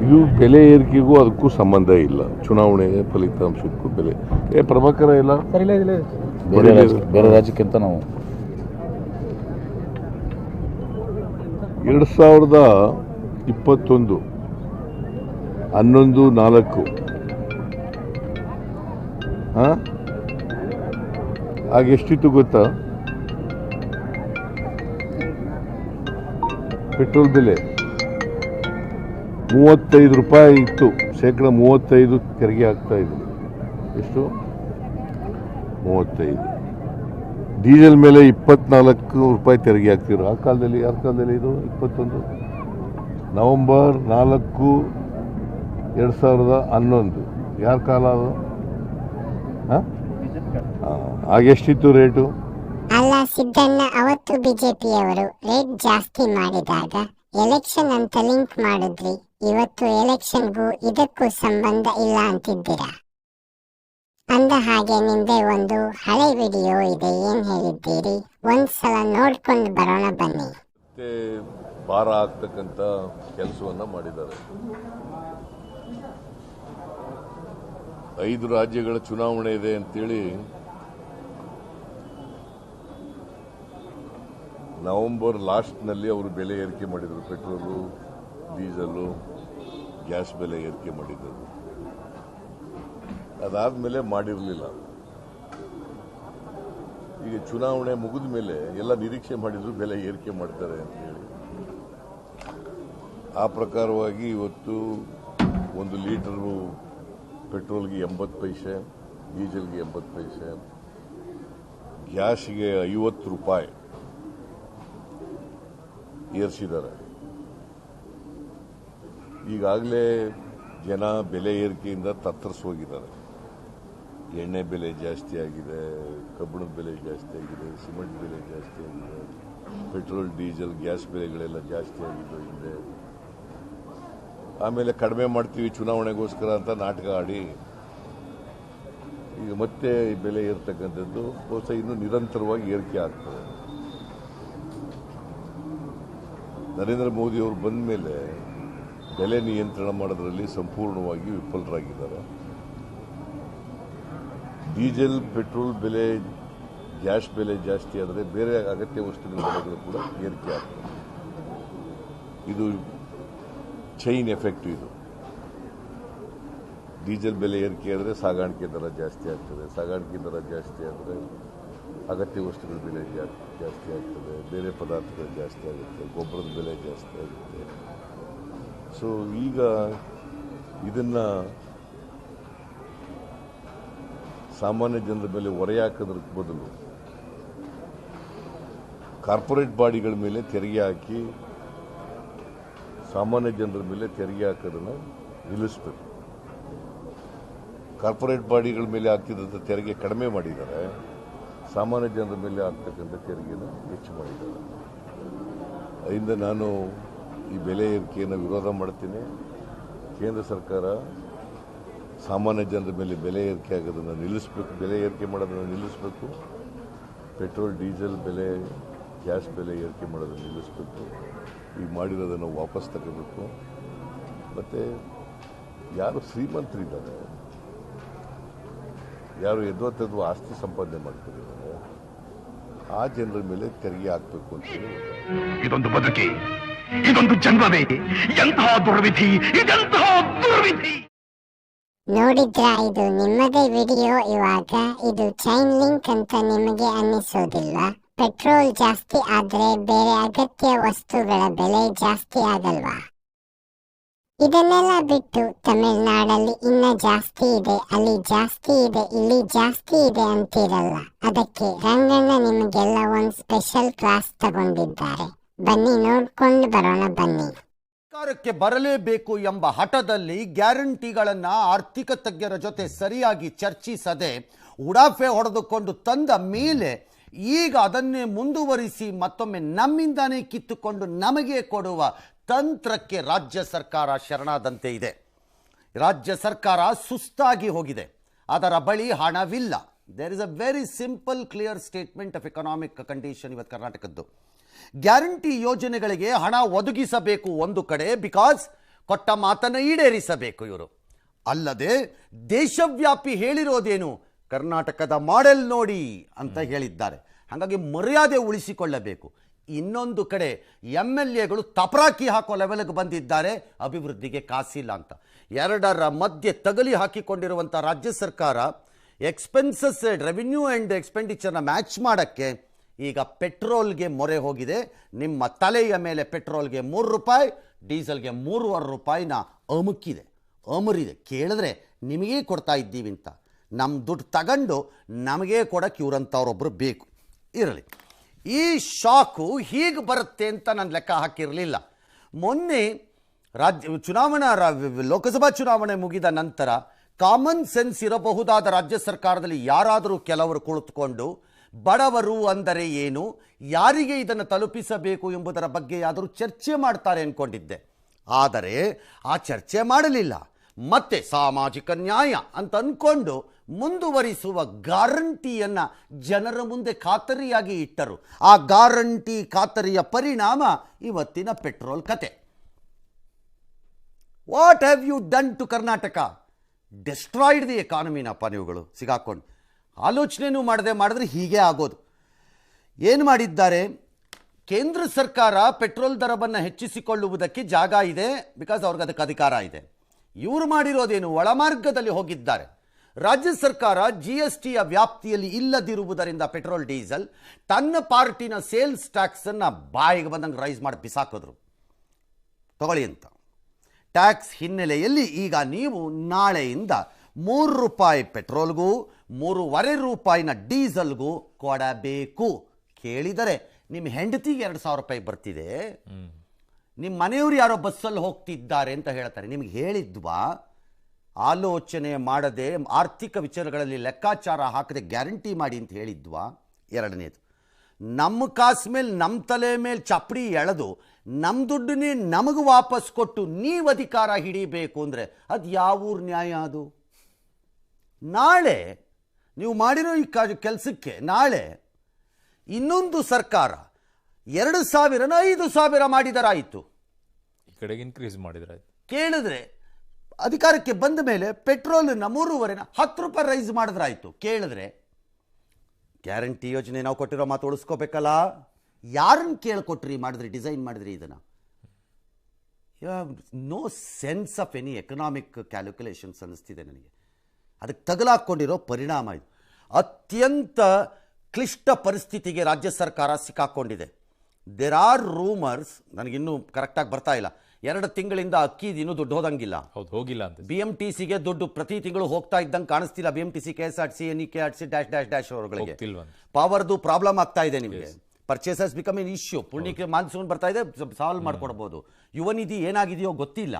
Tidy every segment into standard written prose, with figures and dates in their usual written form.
ಇದು ಬೆಲೆ ಏರಿಕೆಗೂ ಅದಕ್ಕೂ ಸಂಬಂಧ ಇಲ್ಲ. ಚುನಾವಣೆ ಫಲಿತಾಂಶಕ್ಕೂ ಬೆಲೆ ಪ್ರಭಾಕರ ಇಲ್ಲ ಬೇರೆ ರಾಜ್ಯಕ್ಕಿಂತ ನಾವು 2021 11/4 ಆಗ ಎಷ್ಟಿತ್ತು ಗೊತ್ತಾ ಪೆಟ್ರೋಲ್ ಬೆಲೆ? 35 ರೂಪಾಯಿ ಇತ್ತು, 35% ತೆರಿಗೆ ಆಗ್ತಾ ಇದೆ. ಎಷ್ಟು? 35. ಡೀಸೆಲ್ ಮೇಲೆ 24 ರೂಪಾಯಿ ತೆರಿಗೆ ಆಗ್ತಿದ್ರು. ಆ ಕಾಲದಲ್ಲಿ ಯಾರ ಕಾಲದಲ್ಲಿ ಇದು? 21 ನವೆಂಬರ್ 4, 2011 ಯಾರ ಕಾಲ ಅದು? ಆಗೆಷ್ಟಿತ್ತು ರೇಟು? ಅಲ್ಲ ಸಿದ್ದಣ್ಣ, ಅವತ್ತು ಬಿಜೆಪಿಯವರು ರೇಟ್ ಜಾಸ್ತಿ ಮಾಡಿದಾಗ ಎಲೆಕ್ಷನ್ ಅಂತ ಲಿಂಕ್ ಮಾಡಿದ್ರಿ. ಇವತ್ತು ಎಲೆಕ್ಷನ್ಗೂ ಇದಕ್ಕೂ ಸಂಬಂಧ ಇಲ್ಲ ಅಂತಿದ್ದೀರಾ. ಅಂದ ಹಾಗೆ ನಿಮ್ದೆ ಒಂದು ಹಳೆ ವಿಡಿಯೋ ಇದೆ, ಏನ್ ಹೇಳಿದ್ದೀರಿ? ಒಂದ್ಸಲ ನೋಡ್ಕೊಂಡು ಬರೋಣ ಬನ್ನಿ. ಭಾರ ಆಗ್ತಕ್ಕಂಥ ಕೆಲಸವನ್ನ ಮಾಡಿದ್ದಾರೆ. 5 ರಾಜ್ಯಗಳ ಚುನಾವಣೆ ಇದೆ ಅಂತೇಳಿ ನವೆಂಬರ್ ಲಾಸ್ಟ್ನಲ್ಲಿ ಅವರು ಬೆಲೆ ಏರಿಕೆ ಮಾಡಿದರು. ಪೆಟ್ರೋಲು, ಡೀಸೆಲು, ಗ್ಯಾಸ್ ಬೆಲೆ ಏರಿಕೆ ಮಾಡಿದ್ದರು. ಅದಾದ್ಮೇಲೆ ಮಾಡಿರಲಿಲ್ಲ. ಈಗ ಚುನಾವಣೆ ಮುಗಿದ ಮೇಲೆ ಎಲ್ಲ ನಿರೀಕ್ಷೆ ಮಾಡಿದ್ರು ಬೆಲೆ ಏರಿಕೆ ಮಾಡ್ತಾರೆ ಅಂತೇಳಿ. ಆ ಪ್ರಕಾರವಾಗಿ ಇವತ್ತು 1 ಲೀಟರು ಪೆಟ್ರೋಲ್ಗೆ 80 ಪೈಸೆ, ಡೀಸೆಲ್ಗೆ 80 ಪೈಸೆ, ಗ್ಯಾಸ್ಗೆ 50 ರೂಪಾಯಿ ಏರಿಸಿದ್ದಾರೆ. ಈಗಾಗಲೇ ಜನ ಬೆಲೆ ಏರಿಕೆಯಿಂದ ತತ್ತರಿಸೋಗಿದ್ದಾರೆ. ಎಣ್ಣೆ ಬೆಲೆ ಜಾಸ್ತಿ ಆಗಿದೆ, ಕಬ್ಬಿಣದ ಬೆಲೆ ಜಾಸ್ತಿ ಆಗಿದೆ, ಸಿಮೆಂಟ್ ಬೆಲೆ ಜಾಸ್ತಿ ಆಗಿದೆ, ಪೆಟ್ರೋಲ್, ಡೀಸೆಲ್, ಗ್ಯಾಸ್ ಬೆಲೆಗಳೆಲ್ಲ ಜಾಸ್ತಿ ಆಗಿದ್ದು ಹಿಂದೆ. ಆಮೇಲೆ ಕಡಿಮೆ ಮಾಡ್ತೀವಿ ಚುನಾವಣೆಗೋಸ್ಕರ ಅಂತ ನಾಟಕ ಆಡಿ ಈಗ ಮತ್ತೆ ಬೆಲೆ ಏರ್ತಕ್ಕಂಥದ್ದು ಬಹುಶಃ ಇನ್ನೂ ನಿರಂತರವಾಗಿ ಏರಿಕೆ ಆಗ್ತದೆ. ನರೇಂದ್ರ ಮೋದಿ ಅವರು ಬಂದ ಮೇಲೆ ಬೆಲೆ ನಿಯಂತ್ರಣ ಮಾಡೋದ್ರಲ್ಲಿ ಸಂಪೂರ್ಣವಾಗಿ ವಿಫಲರಾಗಿದ್ದಾರೆ. ಡೀಸೆಲ್, ಪೆಟ್ರೋಲ್ ಬೆಲೆ, ಗ್ಯಾಸ್ ಬೆಲೆ ಜಾಸ್ತಿ ಆದರೆ ಬೇರೆ ಅಗತ್ಯ ವಸ್ತುಗಳ ಬೆಲೆಗಳು ಕೂಡ ಏರಿಕೆ ಆಗ್ತದೆ. ಇದು ಚೈನ್ ಎಫೆಕ್ಟ್. ಇದು ಡೀಸೆಲ್ ಬೆಲೆ ಏರಿಕೆ ಆದರೆ ಸಾಗಾಣಿಕೆ ದರ ಜಾಸ್ತಿ ಆಗ್ತದೆ, ಸಾಗಾಣಿಕೆ ದರ ಜಾಸ್ತಿ ಆದರೆ ಅಗತ್ಯ ವಸ್ತುಗಳ ಬೆಲೆ ಜಾಸ್ತಿ ಆಗ್ತದೆ, ಬೇರೆ ಪದಾರ್ಥಗಳು ಜಾಸ್ತಿ ಆಗುತ್ತೆ, ಗೊಬ್ಬರದ ಬೆಲೆ ಜಾಸ್ತಿ ಆಗುತ್ತೆ. ಸೊ ಈಗ ಇದನ್ನ ಸಾಮಾನ್ಯ ಜನರ ಮೇಲೆ ಹೊರೆ ಹಾಕೋದ್ರ ಬದಲು ಕಾರ್ಪೊರೇಟ್ ಬಾಡಿಗಳ ಮೇಲೆ ತೆರಿಗೆ ಹಾಕಿ ಸಾಮಾನ್ಯ ಜನರ ಮೇಲೆ ತೆರಿಗೆ ಹಾಕೋದನ್ನು ನಿಲ್ಲಿಸಬೇಕು. ಕಾರ್ಪೊರೇಟ್ ಬಾಡಿಗಳ ಮೇಲೆ ಆಗ್ತಿದ್ದಂಥ ತೆರಿಗೆ ಕಡಿಮೆ ಮಾಡಿದ್ದಾರೆ, ಸಾಮಾನ್ಯ ಜನರ ಮೇಲೆ ಆಗ್ತಕ್ಕಂಥ ತೆರಿಗೆಯನ್ನು ಹೆಚ್ಚು ಮಾಡಿದ್ದಾರೆ. ಅದರಿಂದ ನಾನು ಈ ಬೆಲೆ ಏರಿಕೆಯನ್ನು ವಿರೋಧ ಮಾಡ್ತೀನಿ. ಕೇಂದ್ರ ಸರ್ಕಾರ ಸಾಮಾನ್ಯ ಜನರ ಮೇಲೆ ಬೆಲೆ ಏರಿಕೆ ಆಗೋದನ್ನು ನಿಲ್ಲಿಸಬೇಕು, ಬೆಲೆ ಏರಿಕೆ ಮಾಡೋದನ್ನು ನಿಲ್ಲಿಸಬೇಕು. ಪೆಟ್ರೋಲ್, ಡೀಸೆಲ್ ಬೆಲೆ, ಗ್ಯಾಸ್ ಬೆಲೆ ಏರಿಕೆ ಮಾಡೋದನ್ನು ನಿಲ್ಲಿಸಬೇಕು. ಈಗ ಮಾಡಿರೋದನ್ನು ವಾಪಸ್ ತಗೋಬೇಕು. ಮತ್ತು ಯಾರು ಶ್ರೀಮಂತರಿದ್ದಾರೆ, ಯಾರು ಎದ್ವತ್ತದ್ವ ಆಸ್ತಿ ಸಂಪಾದನೆ ಮಾಡ್ಕೊಂಡಿದ್ದಾರೆ, ಆ ಜನರ ಮೇಲೆ ತೆರಿಗೆ ಹಾಕಬೇಕು ಅಂತ ಹೇಳಿ. ಇದೊಂದು ಬದುಕಿ, ಇದೊಂದು ಜನ್ಮವೇ, ಎಂತಹ ದುರ್ವಿಧಿ, ಇದೆಂತಹ ದುರ್ವಿಧಿ. ನೋಡಿದ್ರ, ಇದು ನಿಮ್ಮದೇ ವಿಡಿಯೋ. ಇವಾಗ ಇದು ಚೈನ್ ಲಿಂಕ್ ಅಂತ ನಿಮಗೆ ಅನ್ನಿಸೋದಿಲ್ವಾ? ಪೆಟ್ರೋಲ್ ಜಾಸ್ತಿ ಆದ್ರೆ ಬೇರೆ ಅಗತ್ಯ ವಸ್ತುಗಳ ಬೆಲೆ ಜಾಸ್ತಿ ಆಗಲ್ವಾ? ಇದನ್ನೆಲ್ಲ ಬಿಟ್ಟು ತಮಿಳುನಾಡಲ್ಲಿ ಇನ್ನ ಜಾಸ್ತಿ ಇದೆ, ಅಲ್ಲಿ ಜಾಸ್ತಿ ಇದೆ, ಇಲ್ಲಿ ಜಾಸ್ತಿ ಇದೆ ಅಂತಿರಲ್ಲ. ಅದಕ್ಕೆ ರಂಗಣ್ಣ ನಿಮಗೆಲ್ಲ ಒಂದು ಸ್ಪೆಷಲ್ ಕ್ಲಾಸ್ ತಗೊಂಡಿದ್ದಾರೆ. ಬನ್ನಿ ನೋಡ್ಕೊಂಡು ಬರೋಣ ಬನ್ನಿ. ಸರ್ಕಾರಕ್ಕೆ ಬರಲೇಬೇಕು ಎಂಬ ಹಠದಲ್ಲಿ ಗ್ಯಾರಂಟಿಗಳನ್ನ ಆರ್ಥಿಕ ತಜ್ಞರ ಜೊತೆ ಸರಿಯಾಗಿ ಚರ್ಚಿಸದೆ ಉಡಾಫೆ ಹೊಡೆದುಕೊಂಡು ತಂದ ಮೇಲೆ ಈಗ ಅದನ್ನೇ ಮುಂದುವರಿಸಿ ಮತ್ತೊಮ್ಮೆ ನಮ್ಮಿಂದಾನೇ ಕಿತ್ತುಕೊಂಡು ನಮಗೆ ಕೊಡುವ ತಂತ್ರಕ್ಕೆ ರಾಜ್ಯ ಸರ್ಕಾರ ಶರಣಾದಂತೆ ಇದೆ. ರಾಜ್ಯ ಸರ್ಕಾರ ಸುಸ್ತಾಗಿ ಹೋಗಿದೆ, ಅದರ ಬಳಿ ಹಣವಿಲ್ಲ. There is a very simple clear statement of economic condition ಇವತ್ತು ಕರ್ನಾಟಕದ್ದು. ಗ್ಯಾರಂಟಿ ಯೋಜನೆಗಳಿಗೆ ಹಣ ಒದಗಿಸಬೇಕು ಒಂದು ಕಡೆ, ಬಿಕಾಸ್ ಕೊಟ್ಟ ಮಾತನ್ನು ಈಡೇರಿಸಬೇಕು ಇವರು. ಅಲ್ಲದೆ ದೇಶವ್ಯಾಪಿ ಹೇಳಿರೋದೇನು, ಕರ್ನಾಟಕದ ಮಾಡೆಲ್ ನೋಡಿ ಅಂತ ಹೇಳಿದ್ದಾರೆ. ಹಾಗಾಗಿ ಮರ್ಯಾದೆ ಉಳಿಸಿಕೊಳ್ಳಬೇಕು. ಇನ್ನೊಂದು ಕಡೆ MLAಗಳು ತಪರಾಕಿ ಹಾಕೋ ಲೆವೆಲ್ಗೆ ಬಂದಿದ್ದಾರೆ, ಅಭಿವೃದ್ಧಿಗೆ ಕಾಸಿಲ್ಲ ಅಂತ. ಎರಡರ ಮಧ್ಯೆ ತಗಲಿ ಹಾಕಿಕೊಂಡಿರುವಂಥ ರಾಜ್ಯ ಸರ್ಕಾರ ಎಕ್ಸ್ಪೆನ್ಸಸ್, ರೆವಿನ್ಯೂ ಆ್ಯಂಡ್ ಎಕ್ಸ್ಪೆಂಡಿಚರ್ನ ಮ್ಯಾಚ್ ಮಾಡೋಕ್ಕೆ ಈಗ ಪೆಟ್ರೋಲ್ಗೆ ಮೊರೆ ಹೋಗಿದೆ. ನಿಮ್ಮ ತಲೆಯ ಮೇಲೆ ಪೆಟ್ರೋಲ್ಗೆ 3 ರೂಪಾಯಿ, ಡೀಸೆಲ್ಗೆ 3.5 ರೂಪಾಯಿನ ಅಮರಿದೆ. ಕೇಳಿದ್ರೆ ನಿಮಗೇ ಕೊಡ್ತಾ ಇದ್ದೀವಿ ಅಂತ. ನಮ್ಮ ದುಡ್ಡು ತಗೊಂಡು ನಮಗೇ ಕೊಡೋಕ್ಕೆ ಇವರಂಥವ್ರೊಬ್ಬರು ಬೇಕು. ಇರಲಿ, ಈ ಶಾಕು ಹೀಗೆ ಬರುತ್ತೆ ಅಂತ ನಾನು ಲೆಕ್ಕ ಹಾಕಿರಲಿಲ್ಲ. ಮೊನ್ನೆ ಲೋಕಸಭಾ ಚುನಾವಣೆ ಮುಗಿದ ನಂತರ ಕಾಮನ್ ಸೆನ್ಸ್ ಇರಬಹುದಾದ ರಾಜ್ಯ ಸರ್ಕಾರದಲ್ಲಿ ಯಾರಾದರೂ ಕೆಲವರು ಕುಳಿತುಕೊಂಡು ಬಡವರು ಅಂದರೆ ಏನು, ಯಾರಿಗೆ ಇದನ್ನು ತಲುಪಿಸಬೇಕು ಎಂಬುದರ ಬಗ್ಗೆ ಯಾದರೂ ಚರ್ಚೆ ಮಾಡ್ತಾರೆ ಅಂದ್ಕೊಂಡಿದ್ದೆ. ಆದರೆ ಆ ಚರ್ಚೆ ಮಾಡಲಿಲ್ಲ. ಮತ್ತೆ ಸಾಮಾಜಿಕ ನ್ಯಾಯ ಅಂತ ಅಂದ್ಕೊಂಡು ಮುಂದುವರಿಸುವ ಗ್ಯಾರಂಟಿಯನ್ನು ಜನರ ಮುಂದೆ ಖಾತರಿಯಾಗಿ ಇಟ್ಟರು. ಆ ಗ್ಯಾರಂಟಿ ಖಾತರಿಯ ಪರಿಣಾಮ ಇವತ್ತಿನ ಪೆಟ್ರೋಲ್ ಕತೆ. What have you done to Karnataka? Destroyed the ಎಕಾನಮಿನಪ್ಪ ನೀವುಗಳು ಸಿಗಾಕೊಂಡು. ಆಲೋಚನೆಯೂ ಮಾಡಿದ್ರೆ ಹೀಗೆ ಆಗೋದು. ಏನು ಮಾಡಿದ್ದಾರೆ? ಕೇಂದ್ರ ಸರ್ಕಾರ ಪೆಟ್ರೋಲ್ ದರವನ್ನು ಹೆಚ್ಚಿಸಿಕೊಳ್ಳುವುದಕ್ಕೆ ಜಾಗ ಇದೆ, ಬಿಕಾಸ್ ಅವ್ರಿಗೆ ಅದಕ್ಕೆ ಅಧಿಕಾರ ಇದೆ. ಇವರು ಮಾಡಿರೋದೇನು? ಒಳಮಾರ್ಗದಲ್ಲಿ ಹೋಗಿದ್ದಾರೆ. ರಾಜ್ಯ ಸರ್ಕಾರ GSTಯ ವ್ಯಾಪ್ತಿಯಲ್ಲಿ ಇಲ್ಲದಿರುವುದರಿಂದ ಪೆಟ್ರೋಲ್ ಡೀಸೆಲ್ ತನ್ನ ಪಾರ್ಟಿನ ಸೇಲ್ಸ್ ಟ್ಯಾಕ್ಸನ್ನು ಬಾಯಿಗೆ ಬಂದಂಗೆ ರೈಸ್ ಮಾಡಿ ಬಿಸಾಕಿದ್ರು, ತಗೊಳ್ಳಿ ಅಂತ. ಟ್ಯಾಕ್ಸ್ ಹಿನ್ನೆಲೆಯಲ್ಲಿ ಈಗ ನೀವು ನಾಳೆಯಿಂದ 3 ರೂಪಾಯಿ ಪೆಟ್ರೋಲ್ಗೂ 3.5 ರೂಪಾಯಿನ ಡೀಸೆಲ್ಗೂ ಕೊಡಬೇಕು. ಕೇಳಿದರೆ ನಿಮ್ಮ ಹೆಂಡತಿಗೆ 2,000 ರೂಪಾಯಿ ಬರ್ತಿದೆ, ನಿಮ್ಮ ಮನೆಯವರು ಯಾರೋ ಬಸ್ಸಲ್ಲಿ ಹೋಗ್ತಿದ್ದಾರೆ ಅಂತ ಹೇಳ್ತಾರೆ. ನಿಮ್ಗೆ ಹೇಳಿದ್ವಾ? ಆಲೋಚನೆ ಮಾಡದೆ, ಆರ್ಥಿಕ ವಿಚಾರಗಳಲ್ಲಿ ಲೆಕ್ಕಾಚಾರ ಹಾಕದೆ ಗ್ಯಾರಂಟಿ ಮಾಡಿ ಅಂತ ಹೇಳಿದ್ವಾ? ಎರಡನೇದು, ನಮ್ಮ ಕಾಸು ಮೇಲೆ ನಮ್ಮ ತಲೆ ಮೇಲೆ ಚಪ್ಪಡಿ ಎಳೆದು ನಮ್ಮ ದುಡ್ಡನ್ನೇ ನಮಗೆ ವಾಪಸ್ ಕೊಟ್ಟು ನೀವು ಅಧಿಕಾರ ಹಿಡಿಬೇಕು ಅಂದರೆ ಅದು ಯಾವ ಊರು ನ್ಯಾಯ ಅದು? ನಾಳೆ ನೀವು ಮಾಡಿರೋ ಈ ಕೆಲಸಕ್ಕೆ ನಾಳೆ ಇನ್ನೊಂದು ಸರ್ಕಾರ 2,000ನ 5,000 ಮಾಡಿದರಾಯಿತು. ಈ ಕಡೆಗೆ ಇನ್ಕ್ರೀಸ್ ಮಾಡಿದ್ರಾಯ್ತು. ಕೇಳಿದ್ರೆ ಅಧಿಕಾರಕ್ಕೆ ಬಂದ ಮೇಲೆ ಪೆಟ್ರೋಲನ್ನ 3.5ನ 10 ರೂಪಾಯಿ ರೈಸ್ ಮಾಡಿದ್ರಾಯ್ತು. ಕೇಳಿದ್ರೆ ಗ್ಯಾರಂಟಿ ಯೋಜನೆ ನಾವು ಕೊಟ್ಟಿರೋ ಮಾತು ಉಳಿಸ್ಕೋಬೇಕಲ್ಲ. ಯಾರನ್ನು ಕೇಳಿಕೊಟ್ರಿ ಮಾಡಿದ್ರಿ, ಡಿಸೈನ್ ಮಾಡಿದ್ರಿ ಇದನ್ನು? No sense of any economic calculations ಅನ್ನಿಸ್ತಿದೆ ನನಗೆ. ಅದಕ್ಕೆ ತಗಲಾಕೊಂಡಿರೋ ಪರಿಣಾಮ ಇದು. ಅತ್ಯಂತ ಕ್ಲಿಷ್ಟ ಪರಿಸ್ಥಿತಿಗೆ ರಾಜ್ಯ ಸರ್ಕಾರ ಸಿಕ್ಕಾಕೊಂಡಿದೆ. ದೇರ್ ಆರ್ ರೂಮರ್ಸ್, ನನಗಿನ್ನೂ ಕರೆಕ್ಟಾಗಿ ಬರ್ತಾ ಇಲ್ಲ, 2 ತಿಂಗಳಿಂದ ಅಕ್ಕಿ ಇನ್ನೂ ದುಡ್ಡು ಹೋದಂಗಿಲ್ಲ. ಹೌದು, ಹೋಗಿಲ್ಲ ಅಂತ. BMTCಗೆ ದುಡ್ಡು ಪ್ರತಿ ತಿಂಗಳು ಹೋಗ್ತಾ ಇದ್ದಂಗೆ ಕಾಣಿಸ್ತಿಲ್ಲ. BMTC, KSRTC, NEKRTC ಡ್ಯಾಶ್ ಅವರುಗಳಿಗೆ ಪವರ್ದು ಪ್ರಾಬ್ಲಮ್ ಆಗ್ತಾ ಇದೆ. ನಿಮಗೆ ಪರ್ಚೇಸಸ್ ಬಿಕಮ್ ಎನ್ ಇಶ್ಯೂ. ಪುಣ್ಯಕ್ಕೆ ಮಾನ್ಸೂನ್ ಬರ್ತಾ ಇದೆ, ಸಾಲ್ವ್ ಮಾಡ್ಕೊಡ್ಬೋದು. ಯುವ ನಿಧಿ ಏನಾಗಿದೆಯೋ ಗೊತ್ತಿಲ್ಲ,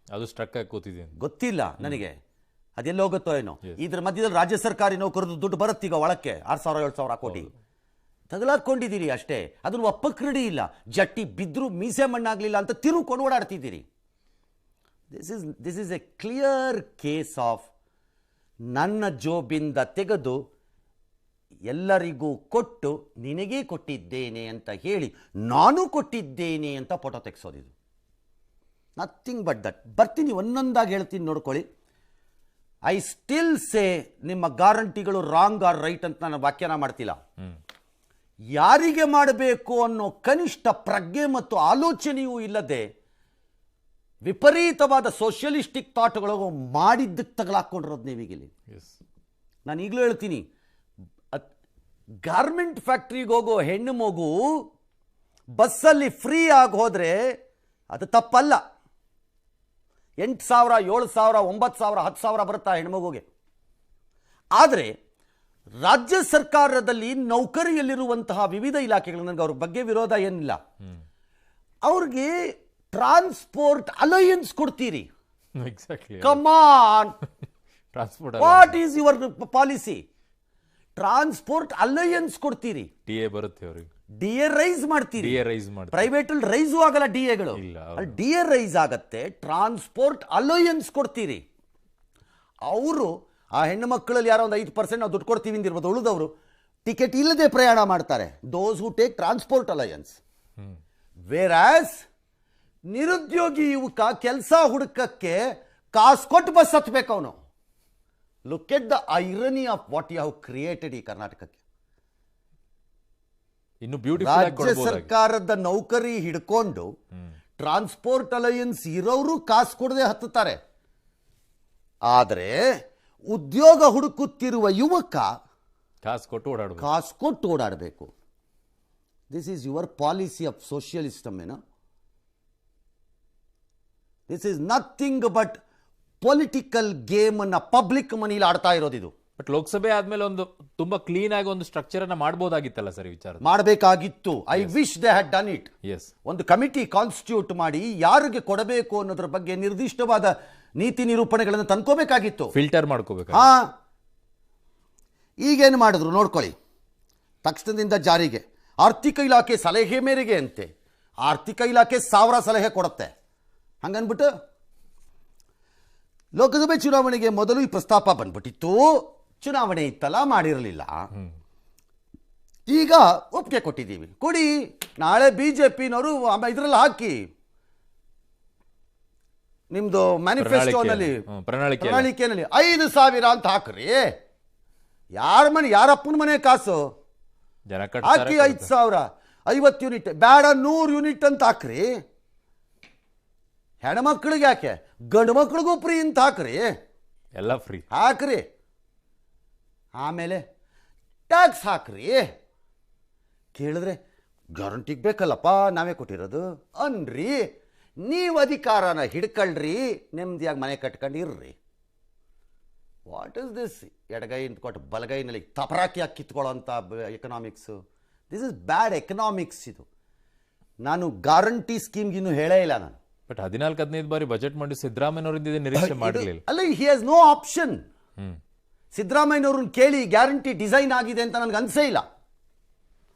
ಅದು ಸ್ಟ್ರಕ್ ಆಗಿ ಕೂತಿದೆ, ಗೊತ್ತಿಲ್ಲ ನನಗೆ, ಅದೆಲ್ಲ ಹೋಗುತ್ತೋ ಏನೋ. ಇದ್ರ ಮಧ್ಯದಲ್ಲಿ ರಾಜ್ಯ ಸರ್ಕಾರಿ ನೌಕರದ್ದು ದುಡ್ಡು ಬರುತ್ತೀಗ ಒಳಕ್ಕೆ 6,000-7,000 ಕೋಟಿ ತಗಲಾಕೊಂಡಿದ್ದೀರಿ ಅಷ್ಟೇ. ಅದನ್ನು ಒಪ್ಪಕ್ಕೆ ರೆಡಿ ಇಲ್ಲ. ಜಟ್ಟಿ ಬಿದ್ದರೂ ಮೀಸೆ ಮಣ್ಣಾಗಲಿಲ್ಲ ಅಂತ ತಿರುಕೊಂಡು ಓಡಾಡ್ತಿದ್ದೀರಿ. This is a clear case of ನನ್ನ ಜೋಬಿಂದ ತೆಗೆದು ಎಲ್ಲರಿಗೂ ಕೊಟ್ಟು ನಿನಗೇ ಕೊಟ್ಟಿದ್ದೇನೆ ಅಂತ ಹೇಳಿ ನಾನು ಕೊಟ್ಟಿದ್ದೇನೆ ಅಂತ ಫೋಟೋ ತೆಗೆಸೋದಿದು. Nothing but that. ಬರ್ತೀನಿ, ಒಂದೊಂದಾಗಿ ಹೇಳ್ತೀನಿ, ನೋಡ್ಕೊಳ್ಳಿ. ಐ ಸ್ಟಿಲ್ ಸೇ ನಿಮ್ಮ ಗ್ಯಾರಂಟಿಗಳು ರಾಂಗ್ ಆರ್ ರೈಟ್ ಅಂತ ನಾನು ವ್ಯಾಖ್ಯಾನ ಮಾಡ್ತಿಲ್ಲ. ಯಾರಿಗೆ ಮಾಡಬೇಕು ಅನ್ನೋ ಕನಿಷ್ಠ ಪ್ರಜ್ಞೆ ಮತ್ತು ಆಲೋಚನೆಯೂ ಇಲ್ಲದೆ ವಿಪರೀತವಾದ ಸೋಷಿಯಲಿಸ್ಟಿಕ್ ಥಾಟ್ಗಳು ಮಾಡಿದ್ದಕ್ಕೆ ತಗಲಾಕೊಂಡಿರೋದು ನೀವೀಗಿಲ್ಲಿ. ನಾನು ಈಗಲೂ ಹೇಳ್ತೀನಿ, ಗಾರ್ಮೆಂಟ್ ಫ್ಯಾಕ್ಟ್ರಿಗೆ ಹೋಗೋ ಹೆಣ್ಣು ಮಗು ಬಸ್ಸಲ್ಲಿ ಫ್ರೀ ಆಗಿ ಹೋದರೆ ಅದು ತಪ್ಪಲ್ಲ. 8,000, 7,000, 9,000, 10,000 ಬರುತ್ತಾ ಹೆಣ್ಮಗುಗೆ. ಆದರೆ ರಾಜ್ಯ ಸರ್ಕಾರದಲ್ಲಿ ನೌಕರಿಯಲ್ಲಿರುವಂತಹ ವಿವಿಧ ಇಲಾಖೆಗಳು, ನನಗೆ ಅವ್ರ ಬಗ್ಗೆ ವಿರೋಧ ಏನಿಲ್ಲ, ಅವ್ರಿಗೆ ಟ್ರಾನ್ಸ್ಪೋರ್ಟ್ ಅಲಯನ್ಸ್ ಕೊಡ್ತೀರಿ. Come on, what is your policy? Transport alliance ಕೊಡ್ತೀರಿ, DA ಬರುತ್ತೆ ಅವರಿಗೆ, DA ರೈಸ್ ಮಾಡ್ತೀರಿ. ಪ್ರೈವೇಟ್ ಅಲ್ಲಿ ರೈಸು ಆಗಲ್ಲ, DAಗಳು DA ರೈಸ್ ಆಗತ್ತೆ. ಟ್ರಾನ್ಸ್ಪೋರ್ಟ್ ಅಲೋಯನ್ಸ್ ಕೊಡ್ತೀರಿ. ಅವರು ಆ ಹೆಣ್ಣು ಮಕ್ಕಳಲ್ಲಿ ಯಾರೋ ಒಂದು 5% ನಾವು ದುಡ್ಡು ಕೊಡ್ತೀವಿ ಅಂದಿರ್ಬೋದು, ಉಳಿದವರು ಟಿಕೆಟ್ ಇಲ್ಲದೆ ಪ್ರಯಾಣ ಮಾಡ್ತಾರೆ. Those who take transport allowance. Whereas ನಿರುದ್ಯೋಗಿ ಯುವಕ ಕೆಲಸ ಹುಡುಕಕ್ಕೆ ಕಾಸು ಕೊಟ್ಟು ಬಸ್ ಹತ್ಬೇಕು ಅವನು. Look at the irony of what you have created ಈ ಕರ್ನಾಟಕಕ್ಕೆ. ಇನ್ನು ಬ್ಯೂಟಿಫುಲ್ ರಾಜ್ಯ ಸರ್ಕಾರದ ನೌಕರಿ ಹಿಡ್ಕೊಂಡು ಟ್ರಾನ್ಸ್ಪೋರ್ಟ್ ಅಲಯನ್ಸ್ ಇರೋರು ಕಾಸು ಕೊಡದೆ ಹತ್ತುತ್ತಾರೆ. ಆದರೆ ಉದ್ಯೋಗ ಹುಡುಕುತ್ತಿರುವ ಯುವಕ ಕಾಸು ಕೊಟ್ಟು ಓಡಾಡಬೇಕು. ಕಾಸು ಕೊಟ್ಟು ಓಡಾಡಬೇಕು. This is your policy of socialism ಏನೋ. This is nothing but political game ಅನ್ನ ಪಬ್ಲಿಕ್ ಮನಿಲಿ ಆಡ್ತಾ ಇರೋದಿದು. ಬಟ್ ಲೋಕಸಭೆ ಆದ್ಮೇಲೆ ಒಂದು ತುಂಬಾ ಕ್ಲೀನ್ ಆಗಿ ಒಂದು ಸ್ಟ್ರಕ್ಚರ್ ಅನ್ನ ಮಾಡಬಹುದಾಗಿತ್ತಲ್ಲ ಸರ್ ಈ ವಿಚಾರ. ಮಾಡಬೇಕಾಗಿತ್ತು. I wish they had done it. Yes, ಒಂದು ಕಮಿಟಿ ಕಾನ್ಸ್ಟಿಟ್ಯೂಟ್ ಮಾಡಿ ಯಾರಿಗೆ ಕೊಡಬೇಕು ಅನ್ನೋದ್ರ ಬಗ್ಗೆ ನಿರ್ದಿಷ್ಟವಾದ ನೀತಿ ನಿರೂಪಣೆಗಳನ್ನು ತಂದ್ಕೋಬೇಕಾಗಿತ್ತು. ಫಿಲ್ಟರ್ ಮಾಡ್ಕೋಬೇಕು. ಹಾ, ಈಗೇನು ಮಾಡಿದ್ರು ನೋಡ್ಕೊಳ್ಳಿ. ತಕ್ಷಣದಿಂದ ಜಾರಿಗೆ ಆರ್ಥಿಕ ಇಲಾಖೆ ಸಲಹೆ ಮೇರೆಗೆ ಅಂತೆ. ಆರ್ಥಿಕ ಇಲಾಖೆ 1000 ಸಲಹೆ ಕೊಡುತ್ತೆ. ಹಂಗನ್ಬಿಟ್ಟು ಲೋಕಸಭೆ ಚುನಾವಣೆಗೆ ಮೊದಲು ಈ ಪ್ರಸ್ತಾಪ ಬಂದ್ಬಿಟ್ಟಿತ್ತು. ಚುನಾವಣೆ ಇತ್ತಲ್ಲ, ಮಾಡಿರಲಿಲ್ಲ. ಈಗ ಒಪ್ಪಿಗೆ ಕೊಟ್ಟಿದ್ದೀವಿ, ಕೊಡಿ. ನಾಳೆ ಬಿಜೆಪಿನವರು ಇದರಲ್ಲಿ ಹಾಕಿ, ನಿಮ್ದು ಮ್ಯಾನಿಫೆಸ್ಟೋನಲ್ಲಿ ಪ್ರಣಾಳಿಕೆಯಲ್ಲಿ 5,000 ಅಂತ ಹಾಕ್ರಿ. ಯಾರಪ್ಪನ ಮನೆ ಕಾಸು ಹಾಕಿ 5,000, 50 ಯೂನಿಟ್ ಬೇಡ, 100 ಯೂನಿಟ್ ಅಂತ ಹಾಕ್ರಿ. ಹೆಣ್ಮಕ್ಳಿಗೆ ಯಾಕೆ, ಗಂಡು ಮಕ್ಳಿಗೂ ಫ್ರೀ ಅಂತ ಹಾಕ್ರಿ. ಎಲ್ಲ ಫ್ರೀ ಹಾಕ್ರಿ. ಆಮೇಲೆ ಟ್ಯಾಕ್ಸ್ ಹಾಕ್ರಿ. ಕೇಳಿದ್ರೆ ಗ್ಯಾರಂಟಿಗೆ ಬೇಕಲ್ಲಪ್ಪ, ನಾವೇ ಕೊಟ್ಟಿರೋದು ಅನ್ರಿ. ನೀವು ಅಧಿಕಾರನ ಹಿಡ್ಕೊಳ್ರಿ, ನೆಮ್ಮದಿಯಾಗಿ ಮನೆ ಕಟ್ಕೊಂಡಿರ್ರಿ. What is this? ಎಡಗೈ ಕೊಟ್ಟು ಬಲಗೈನಲ್ಲಿ ತಪರಾಕಿಯಾಗಿ ಕಿತ್ಕೊಳ್ಳೋಂಥ economics. This is bad economics. ಇದು ನಾನು ಗ್ಯಾರಂಟಿ ಸ್ಕೀಮ್ಗಿನ್ನೂ ಹೇಳೇ ಇಲ್ಲ ನಾನು. ಬಟ್ 14-15 ಬಾರಿ ಬಜೆಟ್ ಮಾಡಿ ಸಿದ್ದರಾಮಯ್ಯನವರಿಂದ ನಿರೀಕ್ಷೆ ಮಾಡಿರಲಿಲ್ಲ. ಅಲ್ಲ, ಹಿ ಹ್ಯಾಸ್ ನೋ ಆಪ್ಷನ್. ಸಿದ್ದರಾಮಯ್ಯನವ್ರನ್ನ ಕೇಳಿ ಗ್ಯಾರಂಟಿ ಡಿಸೈನ್ ಆಗಿದೆ ಅಂತ ನನಗೆ ಅನ್ಸೇ ಇಲ್ಲ.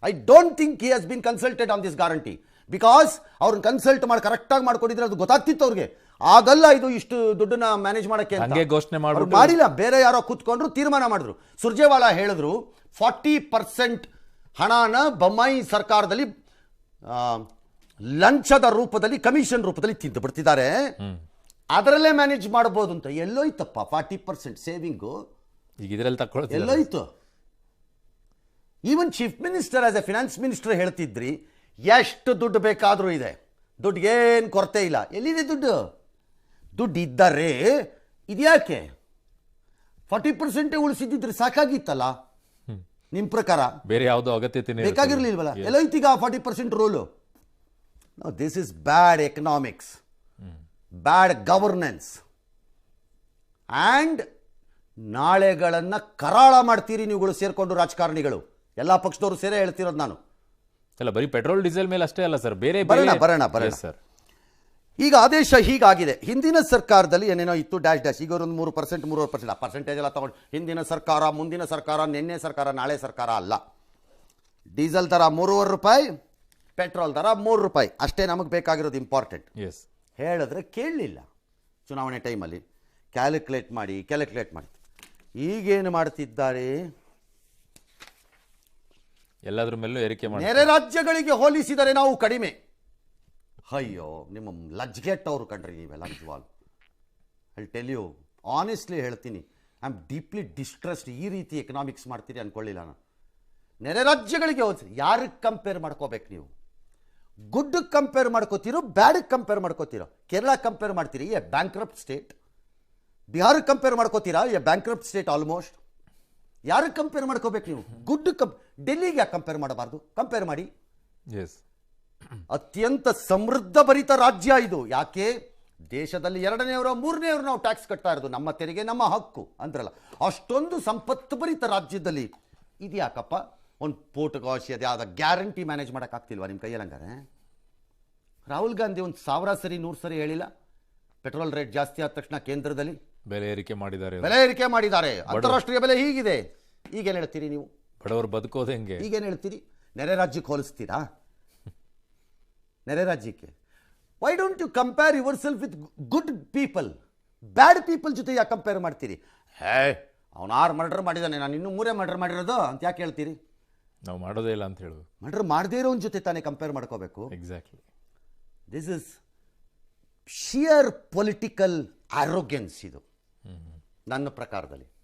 I don't think he has been consulted on this guarantee. Because ಅವ್ರನ್ನ ಕನ್ಸಲ್ಟ್ ಮಾಡಿ ಕರೆಕ್ಟಾಗಿ ಮಾಡ್ಕೊಂಡಿದ್ರೆ ಅದು ಗೊತ್ತಾಗ್ತಿತ್ತು ಅವ್ರಿಗೆ. ಆಗಲ್ಲ ಇದು ಇಷ್ಟು ದುಡ್ಡನ್ನ ಮ್ಯಾನೇಜ್ ಮಾಡಕ್ಕೆ ಹಂಗೆ ಘೋಷಣೆ ಮಾಡಿಲ್ಲ. ಬೇರೆ ಯಾರೋ ಕೂತ್ಕೊಂಡ್ರು ತೀರ್ಮಾನ ಮಾಡಿದ್ರು. ಸುರ್ಜೇವಾಲಾ ಹೇಳಿದ್ರು 40% ಹಣನ ಬೊಮ್ಮಾಯಿ ಸರ್ಕಾರದಲ್ಲಿ ಲಂಚದ ರೂಪದಲ್ಲಿ, ಕಮಿಷನ್ ರೂಪದಲ್ಲಿ ತಿಂದು ಬಿಡ್ತಿದ್ದಾರೆ, ಅದರಲ್ಲೇ ಮ್ಯಾನೇಜ್ ಮಾಡಬಹುದು ಅಂತ. ಎಲ್ಲೋಯ್ತಪ್ಪ 40% ಸೇವಿಂಗು? ಈಗ ಇದರಲ್ಲಿ ತಕೊಳ್ಳೋದು ಎಲ್ಲೋಯ್ತು? Even chief minister as a finance minister ಹೇಳ್ತಿದ್ರಿ, ಎಷ್ಟು ದುಡ್ಡು ಬೇಕಾದರೂ ಇದೆ, ದುಡ್ಡಿಗೇನು ಕೊರತೆ ಇಲ್ಲ. ಎಲ್ಲಿದೆ ದುಡ್ಡು? ದುಡ್ಡು ಇದ್ದರೆ ಇದ್ಯಾಕೆ 40% ಉಳಿಸಿದ್ರೆ ಸಾಕಾಗಿತ್ತಲ್ಲ ನಿಮ್ಮ ಪ್ರಕಾರ? ಬೇರೆ ಯಾವುದೋ ಅಗತ್ಯತೆ ಬೇಕಾಗಿರ್ಲಿಲ್ವಲ್ಲ? ಎಲ್ಲೋಯ್ತೀಗ 40% rule? No, this is bad economics, bad governance, and ನಾಳೆಗಳನ್ನ ಕರಾಳ ಮಾಡ್ತೀರಿ ನೀವುಗಳು ಸೇರ್ಕೊಂಡು, ರಾಜಕಾರಣಿಗಳು ಎಲ್ಲ ಪಕ್ಷದವರು ಸೇರೇ ಹೇಳ್ತಿರೋದು ನಾನು. ಅಲ್ಲ, ಬರೀ ಪೆಟ್ರೋಲ್ ಡೀಸೆಲ್ ಮೇಲೆ ಅಷ್ಟೇ ಅಲ್ಲ ಸರ್, ಬೇರೆ ಬರೋಣ ಸರ್. ಈಗ ಆದೇಶ ಹೀಗಾಗಿದೆ. ಹಿಂದಿನ ಸರ್ಕಾರದಲ್ಲಿ ಏನೇನೋ ಇತ್ತು, ಡ್ಯಾಶ್ ಡ್ಯಾಶ್. ಈಗ ಒಂದು 3%, 3% ಆ ಪರ್ಸೆಂಟೇಜ್ ಎಲ್ಲ ತಗೊಂಡು ಹಿಂದಿನ ಸರ್ಕಾರ, ಮುಂದಿನ ಸರ್ಕಾರ, ನಿನ್ನೆ ಸರ್ಕಾರ, ನಾಳೆ ಸರ್ಕಾರ ಅಲ್ಲ. ಡೀಸೆಲ್ ದರ 3.5 ರೂಪಾಯಿ, ಪೆಟ್ರೋಲ್ ದರ 3 ರೂಪಾಯಿ ಅಷ್ಟೇ ನಮಗೆ ಬೇಕಾಗಿರೋದು. ಇಂಪಾರ್ಟೆಂಟ್. ಹೇಳಿದ್ರೆ ಕೇಳಲಿಲ್ಲ ಚುನಾವಣೆ ಟೈಮಲ್ಲಿ. ಕ್ಯಾಲ್ಕುಲೇಟ್ ಮಾಡಿ. ಈಗೇನು ಮಾಡ್ತಿದ್ದಾರೆ? ಎಲ್ಲದ್ರ ಮೇಲೂ ಏರಿಕೆ ಮಾಡಿ, ನೆರೆ ರಾಜ್ಯಗಳಿಗೆ ಹೋಲಿಸಿದರೆ ನಾವು ಕಡಿಮೆ. ಅಯ್ಯೋ, ನಿಮ್ಮ ಲಜ್ಗೆಟ್ಟವರು ಕಂಡ್ರಿ ನೀವೆಲ್ಲ. ನಿಜವಾಗ್ಲು ಐ ಟೆಲ್ ಯು ಆನೆಸ್ಟ್ಲಿ ಹೇಳ್ತೀನಿ, ಐ ಆಮ್ ಡೀಪ್ಲಿ ಡಿಸ್ಟ್ರೆಸ್ಡ್. ಈ ರೀತಿ ಎಕನಾಮಿಕ್ಸ್ ಮಾಡ್ತೀರಿ ಅಂದ್ಕೊಳ್ಳಿಲ್ಲ ನಾನು. ನೆರೆ ರಾಜ್ಯಗಳಿಗೆ ಹೋಲಿಸಿ ಯಾರಿಗೆ ಕಂಪೇರ್ ಮಾಡ್ಕೋಬೇಕು ನೀವು? ಗುಡ್ಗೆ ಕಂಪೇರ್ ಮಾಡ್ಕೋತೀರೋ, ಬ್ಯಾಡಿಗೆ ಕಂಪೇರ್ ಮಾಡ್ಕೋತೀರೋ? ಕೇರಳ ಕಂಪೇರ್ ಮಾಡ್ತೀರಿ, ಎ ಬ್ಯಾಂಕ್ರಪ್ಟ್ ಸ್ಟೇಟ್. ಬಿಹಾರಿಗೆ ಕಂಪೇರ್ ಮಾಡ್ಕೋತೀರಾ, ಎ ಬ್ಯಾಂಕ್ರಪ್ಟ್ ಸ್ಟೇಟ್ ಆಲ್ಮೋಸ್ಟ್. ಯಾರಿಗೆ ಕಂಪೇರ್ ಮಾಡ್ಕೋಬೇಕು ನೀವು? ಗುಡ್ ಡೆಲ್ಲಿಗೆ ಯಾಕೆ ಕಂಪೇರ್ ಮಾಡಬಾರ್ದು? ಕಂಪೇರ್ ಮಾಡಿ. ಅತ್ಯಂತ ಸಮೃದ್ಧ ಭರಿತ ರಾಜ್ಯ ಇದು. ಯಾಕೆ? ದೇಶದಲ್ಲಿ 2ನೇವರು 3ನೇವರು ನಾವು ಟ್ಯಾಕ್ಸ್ ಕಟ್ತಾ ಇರೋದು, ನಮ್ಮ ತೆರಿಗೆ ನಮ್ಮ ಹಕ್ಕು ಅಂದ್ರಲ್ಲ. ಅಷ್ಟೊಂದು ಸಂಪತ್ತು ಭರಿತ ರಾಜ್ಯದಲ್ಲಿ ಇದ್ಯಾಕಪ್ಪ ಒಂದು ಪೋಟುಗಾಶಿ ಅದು ಯಾವ್ದು ಗ್ಯಾರಂಟಿ ಮ್ಯಾನೇಜ್ ಮಾಡೋಕ್ಕಾಗ್ತಿಲ್ವಾ ನಿಮ್ಮ ಕೈಯಲ್ಲಿ? ಹಂಗಾರೆ ರಾಹುಲ್ ಗಾಂಧಿ 1000 ಸರಿ 100 ಸರಿ ಹೇಳಿಲ್ಲ ಪೆಟ್ರೋಲ್ ರೇಟ್ ಜಾಸ್ತಿ ಆದ ತಕ್ಷಣ ಕೇಂದ್ರದಲ್ಲಿ ಬೆಲೆ ಏರಿಕೆ ಮಾಡಿದ್ದಾರೆ, ಅಂತಾರಾಷ್ಟ್ರೀಯ ಬೆಲೆ ಹೀಗಿದೆ. ಈಗೇನು ಹೇಳ್ತೀರಿ ನೀವು? ಬಡವರು ಬದುಕೋದು ಹೆಂಗೆ? ಈಗೇನು ಹೇಳ್ತೀರಿ? ನೆರೆ ರಾಜ್ಯಕ್ಕೆ ಹೋಲಿಸ್ತೀರಾ? ನೆರೆ ರಾಜ್ಯಕ್ಕೆ why don't you compare yourself with good people? Bad people ಜೊತೆ ಯಾಕೆ ಕಂಪೇರ್ ಮಾಡ್ತೀರಿ? ಅವನು 6 ಮರ್ಡರ್ ಮಾಡಿದ್ದಾನೆ, ನಾನು ಇನ್ನೂ 3 ಮರ್ಡರ್ ಮಾಡಿರೋದು ಅಂತ ಯಾಕೆ ಹೇಳ್ತೀರಿ? ನಾವು ಮಾಡೋದೇ ಇಲ್ಲ ಅಂತ ಹೇಳೋದು. ಮರ್ಡರ್ ಮಾಡದೇ ಇರೋನ್ ಜೊತೆ ತಾನೇ ಕಂಪೇರ್ ಮಾಡ್ಕೋಬೇಕು. Exactly. This is sheer political arrogance ಇದು ನನ್ನ ಪ್ರಕಾರದಲ್ಲಿ.